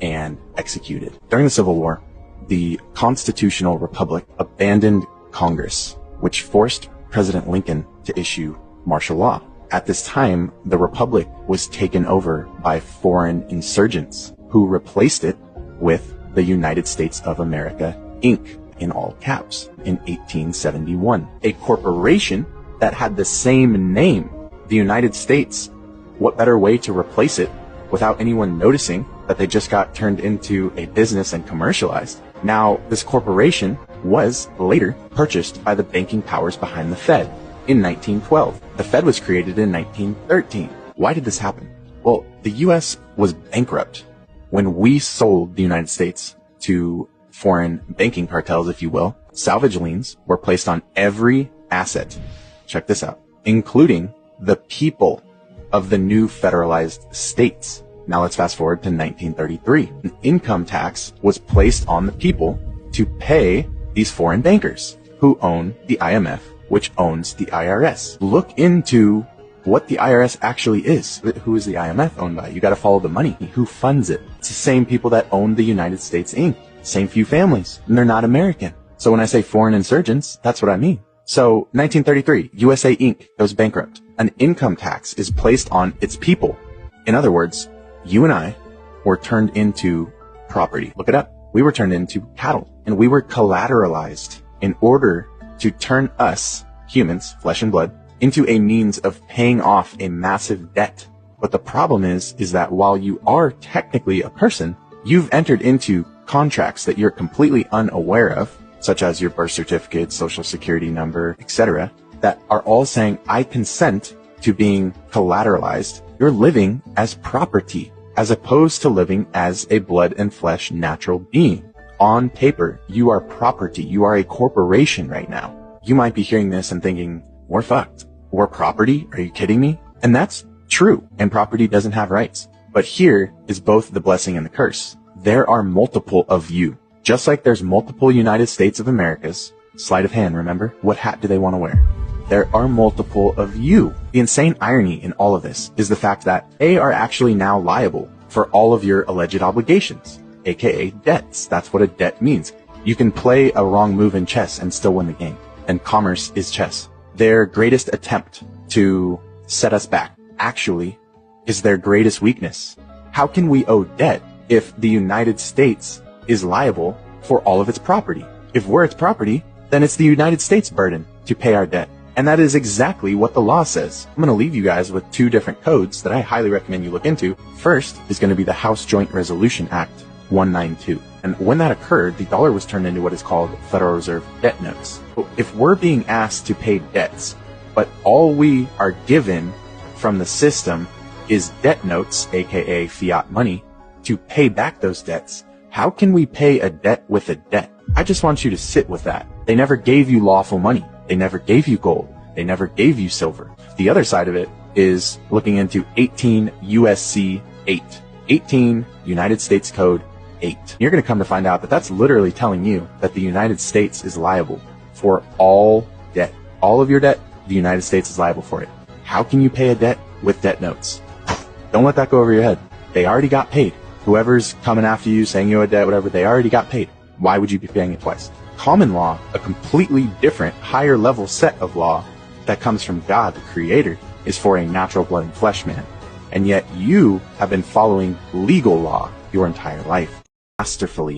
and executed. During the Civil War, the Constitutional Republic abandoned Congress, which forced President Lincoln to issue martial law. At this time, the Republic was taken over by foreign insurgents who replaced it with the United States of America, Inc., in all caps, in 1871. A corporation that had the same name, the United States. What better way to replace it without anyone noticing that they just got turned into a business and commercialized? Now, this corporation was later purchased by the banking powers behind the Fed in 1912. The Fed was created in 1913. Why did this happen? Well, the US was bankrupt when we sold the United States to foreign banking cartels, if you will. Salvage liens were placed on every asset. Check this out, including the people of the new federalized states. Now let's fast forward to 1933. An income tax was placed on the people to pay these foreign bankers who own the IMF, which owns the IRS. Look into what the IRS actually is. Who is the IMF owned by? You got to follow the money. Who funds it? It's the same people that own the United States Inc. Same few families, and they're not American. So when I say foreign insurgents, that's what I mean. So 1933, USA Inc. goes bankrupt. An income tax is placed on its people. In other words, you and I were turned into property. Look it up. We were turned into cattle, and we were collateralized in order to turn us, humans, flesh and blood, into a means of paying off a massive debt. But the problem is that while you are technically a person, you've entered into contracts that you're completely unaware of, such as your birth certificate, social security number, etc., that are all saying, I consent to being collateralized. You're living as property, as opposed to living as a blood and flesh natural being. On paper, you are property. You are a corporation right now. You might be hearing this and thinking, we're fucked. We're property? Are you kidding me? And that's true. And property doesn't have rights. But here is both the blessing and the curse. There are multiple of you. Just like there's multiple United States of Americas. Sleight of hand, remember? What hat do they want to wear? There are multiple of you. The insane irony in all of this is the fact that they are actually now liable for all of your alleged obligations, aka debts. That's what a debt means. You can play a wrong move in chess and still win the game. And commerce is chess. Their greatest attempt to set us back actually is their greatest weakness. How can we owe debt if the United States is liable for all of its property? If we're its property, then it's the United States' burden to pay our debt. And that is exactly what the law says. I'm going to leave you guys with two different codes that I highly recommend you look into. First is going to be the House Joint Resolution Act 192. And when that occurred, the dollar was turned into what is called Federal Reserve debt notes. So if we're being asked to pay debts, but all we are given from the system is debt notes, aka fiat money, to pay back those debts, how can we pay a debt with a debt? I just want you to sit with that. They never gave you lawful money. They never gave you gold. They never gave you silver. The other side of it is looking into 18 USC 8. 18 United States Code 8. You're going to come to find out that that's literally telling you that the United States is liable for all debt. All of your debt, the United States is liable for it. How can you pay a debt with debt notes? Don't let that go over your head. They already got paid. Whoever's coming after you, saying you owe a debt, whatever, they already got paid. Why would you be paying it twice? Common law, a completely different, higher level set of law that comes from God, the Creator, is for a natural blood and flesh man. And yet you have been following legal law your entire life, masterfully